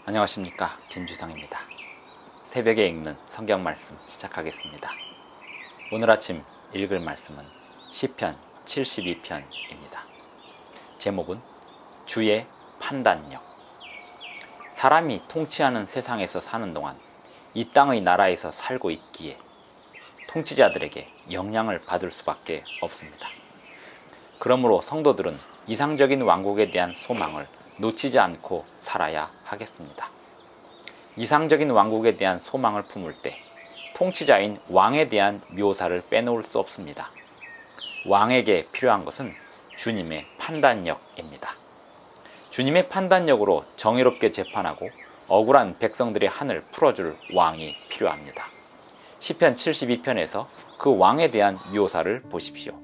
안녕하십니까, 김주성입니다. 새벽에 읽는 성경 말씀 시작하겠습니다. 오늘 아침 읽을 말씀은 시편 72편입니다. 제목은 주의 판단력. 사람이 통치하는 세상에서 사는 동안 이 땅의 나라에서 살고 있기에 통치자들에게 영향을 받을 수밖에 없습니다. 그러므로 성도들은 이상적인 왕국에 대한 소망을 놓치지 않고 살아야 하겠습니다. 이상적인 왕국에 대한 소망을 품을 때 통치자인 왕에 대한 묘사를 빼놓을 수 없습니다. 왕에게 필요한 것은 주님의 판단력입니다. 주님의 판단력으로 정의롭게 재판하고 억울한 백성들의 한을 풀어줄 왕이 필요합니다. 시편 72편에서 그 왕에 대한 묘사를 보십시오.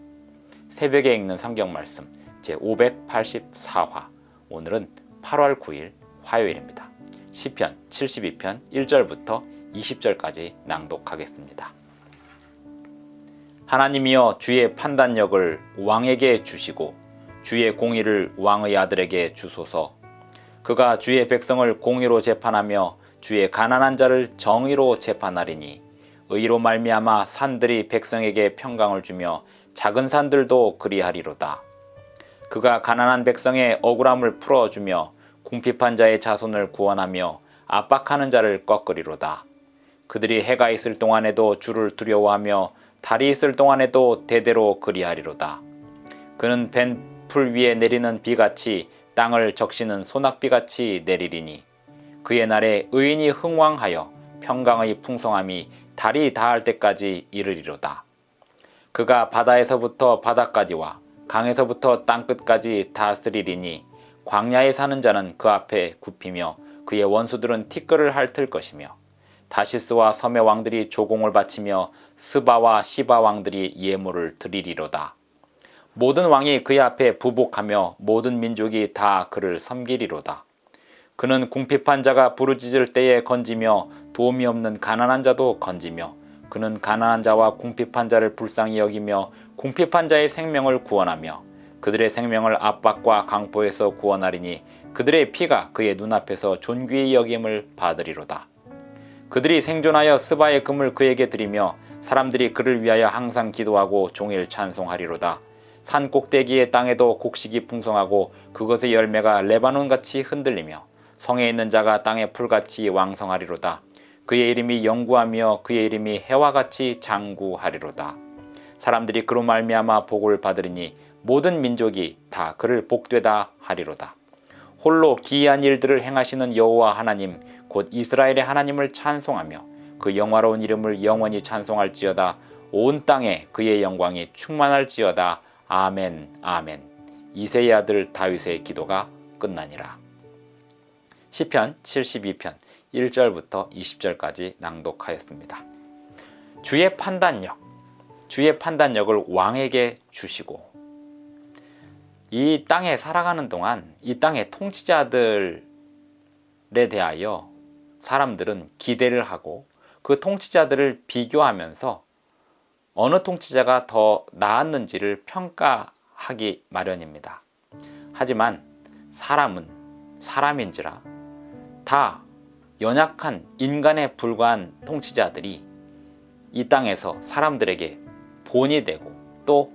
새벽에 읽는 성경 말씀 제584화. 오늘은 8월 9일 화요일입니다. 시편 72편 1절부터 20절까지 낭독하겠습니다. 하나님이여, 주의 판단력을 왕에게 주시고 주의 공의를 왕의 아들에게 주소서. 그가 주의 백성을 공의로 재판하며 주의 가난한 자를 정의로 재판하리니 의로 말미암아 산들이 백성에게 평강을 주며 작은 산들도 그리하리로다. 그가 가난한 백성의 억울함을 풀어주며 궁핍한 자의 자손을 구원하며 압박하는 자를 꺾으리로다. 그들이 해가 있을 동안에도 주를 두려워하며 달이 있을 동안에도 대대로 그리하리로다. 그는 벤풀 위에 내리는 비같이 땅을 적시는 소낙비같이 내리리니 그의 날에 의인이 흥왕하여 평강의 풍성함이 달이 닿을 때까지 이르리로다. 그가 바다에서부터 바다까지와 강에서부터 땅끝까지 다스리리니 광야에 사는 자는 그 앞에 굽히며 그의 원수들은 티끌을 핥을 것이며 다시스와 섬의 왕들이 조공을 바치며 스바와 시바 왕들이 예물을 드리리로다. 모든 왕이 그의 앞에 부복하며 모든 민족이 다 그를 섬기리로다. 그는 궁핍한 자가 부르짖을 때에 건지며 도움이 없는 가난한 자도 건지며 그는 가난한 자와 궁핍한 자를 불쌍히 여기며 궁핍한 자의 생명을 구원하며 그들의 생명을 압박과 강포에서 구원하리니 그들의 피가 그의 눈앞에서 존귀히 여김을 받으리로다. 그들이 생존하여 스바의 금을 그에게 드리며 사람들이 그를 위하여 항상 기도하고 종일 찬송하리로다. 산 꼭대기의 땅에도 곡식이 풍성하고 그것의 열매가 레바논같이 흔들리며 성에 있는 자가 땅의 풀같이 왕성하리로다. 그의 이름이 영구하며 그의 이름이 해와 같이 장구하리로다. 사람들이 그로 말미암아 복을 받으리니 모든 민족이 다 그를 복되다 하리로다. 홀로 기이한 일들을 행하시는 여호와 하나님 곧 이스라엘의 하나님을 찬송하며 그 영화로운 이름을 영원히 찬송할지어다. 온 땅에 그의 영광이 충만할지어다. 아멘, 아멘. 이새의 아들 다윗의 기도가 끝나니라. 시편 72편 1절부터 20절까지 낭독하였습니다. 주의 판단력을 왕에게 주시고 이 땅에 살아가는 동안 이 땅의 통치자들에 대하여 사람들은 기대를 하고 그 통치자들을 비교하면서 어느 통치자가 더 나았는지를 평가하기 마련입니다. 하지만 사람은 사람인지라 다 연약한 인간에 불과한 통치자들이 이 땅에서 사람들에게 본이 되고 또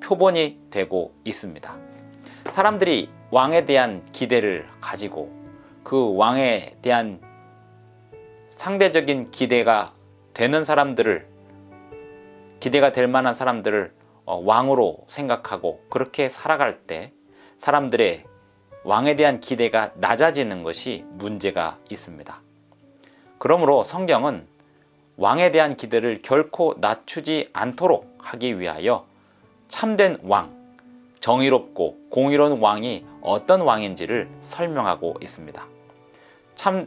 표본이 되고 있습니다. 사람들이 왕에 대한 기대를 가지고 그 왕에 대한 상대적인 기대가 되는 사람들을, 기대가 될 만한 사람들을 왕으로 생각하고 그렇게 살아갈 때 사람들의 왕에 대한 기대가 낮아지는 것이 문제가 있습니다. 그러므로 성경은 왕에 대한 기대를 결코 낮추지 않도록 하기 위하여 참된 왕, 정의롭고 공의로운 왕이 어떤 왕인지를 설명하고 있습니다. 참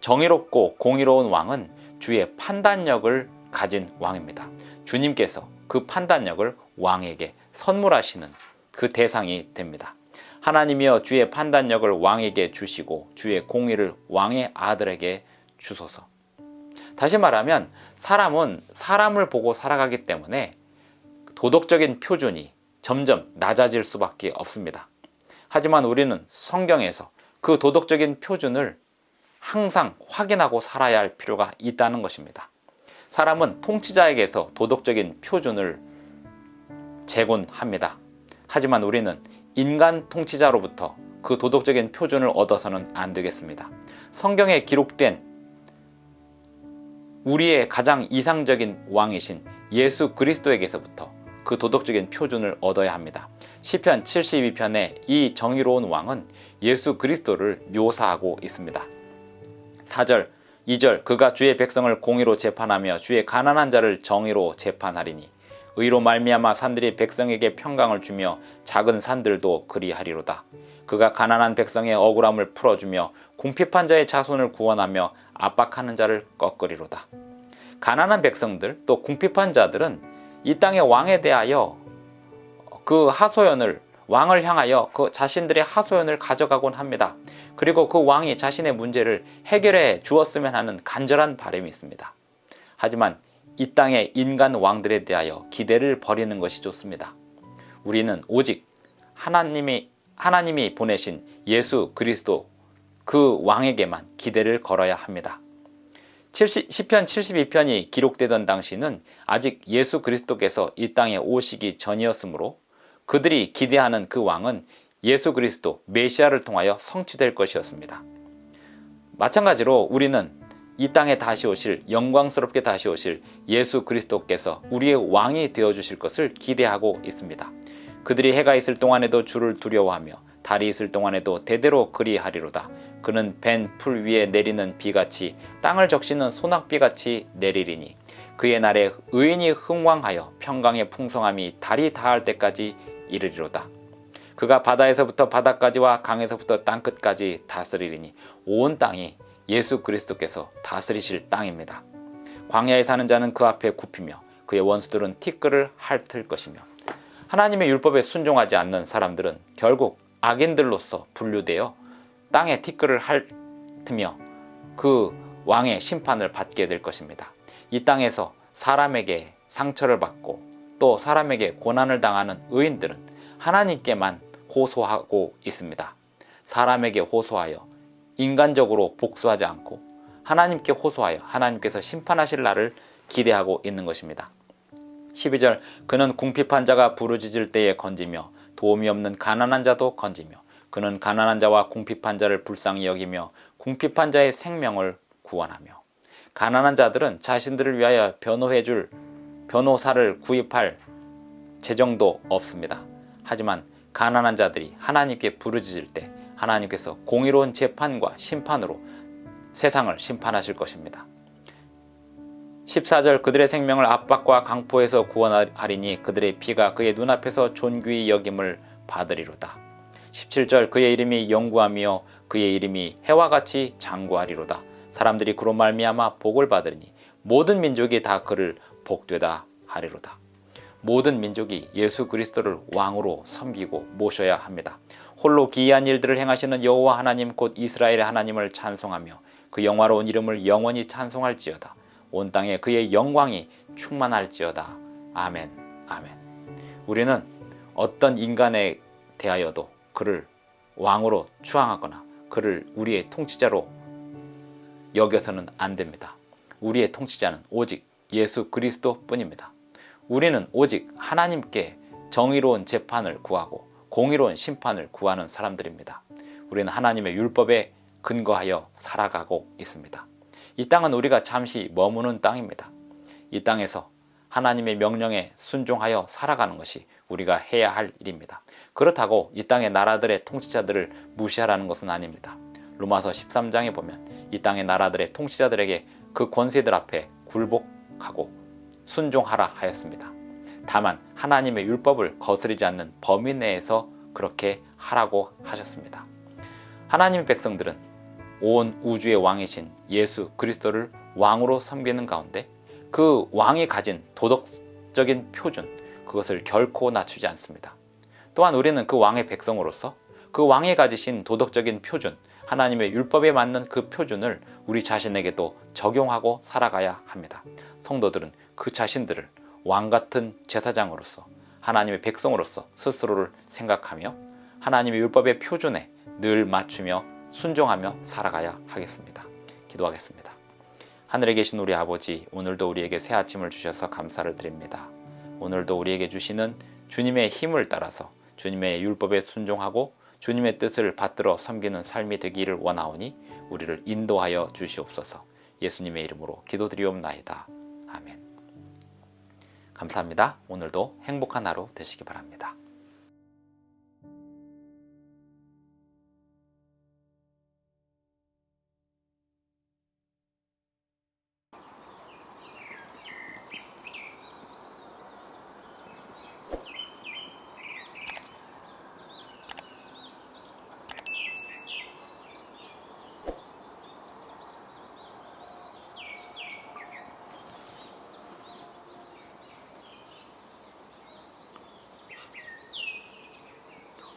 정의롭고 공의로운 왕은 주의 판단력을 가진 왕입니다. 주님께서 그 판단력을 왕에게 선물하시는 그 대상이 됩니다. 하나님이여, 주의 판단력을 왕에게 주시고 주의 공의를 왕의 아들에게 주소서. 다시 말하면 사람은 사람을 보고 살아가기 때문에 도덕적인 표준이 점점 낮아질 수밖에 없습니다. 하지만 우리는 성경에서 그 도덕적인 표준을 항상 확인하고 살아야 할 필요가 있다는 것입니다. 사람은 통치자에게서 도덕적인 표준을 제공합니다. 하지만 우리는 인간 통치자로부터 그 도덕적인 표준을 얻어서는 안 되겠습니다. 성경에 기록된 우리의 가장 이상적인 왕이신 예수 그리스도에게서부터 그 도덕적인 표준을 얻어야 합니다. 시편 72편에 이 정의로운 왕은 예수 그리스도를 묘사하고 있습니다. 4절, 2절 그가 주의 백성을 공의로 재판하며 주의 가난한 자를 정의로 재판하리니 의로 말미암아 산들이 백성에게 평강을 주며 작은 산들도 그리하리로다. 그가 가난한 백성의 억울함을 풀어주며 궁핍한 자의 자손을 구원하며 압박하는 자를 꺾으리로다. 가난한 백성들 또 궁핍한 자들은 이 땅의 왕에 대하여 그 하소연을 왕을 향하여 그 자신들의 하소연을 가져가곤 합니다. 그리고 그 왕이 자신의 문제를 해결해 주었으면 하는 간절한 바람이 있습니다. 하지만 이 땅의 인간 왕들에 대하여 기대를 버리는 것이 좋습니다. 우리는 오직 하나님이 보내신 예수 그리스도 그 왕에게만 기대를 걸어야 합니다. 시편 72편이 기록되던 당시는 아직 예수 그리스도께서 이 땅에 오시기 전이었으므로 그들이 기대하는 그 왕은 예수 그리스도 메시아를 통하여 성취될 것이었습니다. 마찬가지로 우리는 이 땅에 다시 오실, 영광스럽게 다시 오실 예수 그리스도께서 우리의 왕이 되어주실 것을 기대하고 있습니다. 그들이 해가 있을 동안에도 주를 두려워하며 달이 있을 동안에도 대대로 그리하리로다. 그는 벤 풀 위에 내리는 비같이 땅을 적시는 소낙비같이 내리리니 그의 날에 의인이 흥왕하여 평강의 풍성함이 달이 다할 때까지 이르리로다. 그가 바다에서부터 바다까지와 강에서부터 땅끝까지 다스리리니 온 땅이 예수 그리스도께서 다스리실 땅입니다. 광야에 사는 자는 그 앞에 굽히며 그의 원수들은 티끌을 핥을 것이며 하나님의 율법에 순종하지 않는 사람들은 결국 악인들로서 분류되어 땅에 티끌을 핥으며 그 왕의 심판을 받게 될 것입니다. 이 땅에서 사람에게 상처를 받고 또 사람에게 고난을 당하는 의인들은 하나님께만 호소하고 있습니다. 사람에게 호소하여 인간적으로 복수하지 않고 하나님께 호소하여 하나님께서 심판하실 날을 기대하고 있는 것입니다. 12절 그는 궁핍한 자가 부르짖을 때에 건지며 도움이 없는 가난한 자도 건지며 그는 가난한 자와 궁핍한 자를 불쌍히 여기며 궁핍한 자의 생명을 구원하며 가난한 자들은 자신들을 위하여 변호해줄 변호사를 구입할 재정도 없습니다. 하지만 가난한 자들이 하나님께 부르짖을 때 하나님께서 공의로운 재판과 심판으로 세상을 심판하실 것입니다. 14절 그들의 생명을 압박과 강포에서 구원하리니 그들의 피가 그의 눈앞에서 존귀히 여김을 받으리로다. 17절 그의 이름이 영구하며 그의 이름이 해와 같이 장구하리로다. 사람들이 그로 말미암아 복을 받으리니 모든 민족이 다 그를 복되다 하리로다. 모든 민족이 예수 그리스도를 왕으로 섬기고 모셔야 합니다. 홀로 기이한 일들을 행하시는 여호와 하나님 곧 이스라엘의 하나님을 찬송하며 그 영화로운 이름을 영원히 찬송할지어다. 온 땅에 그의 영광이 충만할지어다. 아멘. 아멘. 우리는 어떤 인간에 대하여도 그를 왕으로 추앙하거나 그를 우리의 통치자로 여겨서는 안 됩니다. 우리의 통치자는 오직 예수 그리스도 뿐입니다. 우리는 오직 하나님께 정의로운 재판을 구하고 공의로운 심판을 구하는 사람들입니다. 우리는 하나님의 율법에 근거하여 살아가고 있습니다. 이 땅은 우리가 잠시 머무는 땅입니다. 이 땅에서 하나님의 명령에 순종하여 살아가는 것이 우리가 해야 할 일입니다. 그렇다고 이 땅의 나라들의 통치자들을 무시하라는 것은 아닙니다. 로마서 13장에 보면 이 땅의 나라들의 통치자들에게 그 권세들 앞에 굴복하고 순종하라 하였습니다. 다만 하나님의 율법을 거스르지 않는 범위 내에서 그렇게 하라고 하셨습니다. 하나님의 백성들은 온 우주의 왕이신 예수 그리스도를 왕으로 섬기는 가운데 그 왕이 가진 도덕적인 표준, 그것을 결코 낮추지 않습니다. 또한 우리는 그 왕의 백성으로서 그 왕이 가지신 도덕적인 표준, 하나님의 율법에 맞는 그 표준을 우리 자신에게도 적용하고 살아가야 합니다. 성도들은 그 자신들을 왕같은 제사장으로서 하나님의 백성으로서 스스로를 생각하며 하나님의 율법의 표준에 늘 맞추며 순종하며 살아가야 하겠습니다. 기도하겠습니다. 하늘에 계신 우리 아버지, 오늘도 우리에게 새 아침을 주셔서 감사를 드립니다. 오늘도 우리에게 주시는 주님의 힘을 따라서 주님의 율법에 순종하고 주님의 뜻을 받들어 섬기는 삶이 되기를 원하오니 우리를 인도하여 주시옵소서. 예수님의 이름으로 기도드리옵나이다. 아멘. 감사합니다. 오늘도 행복한 하루 되시기 바랍니다.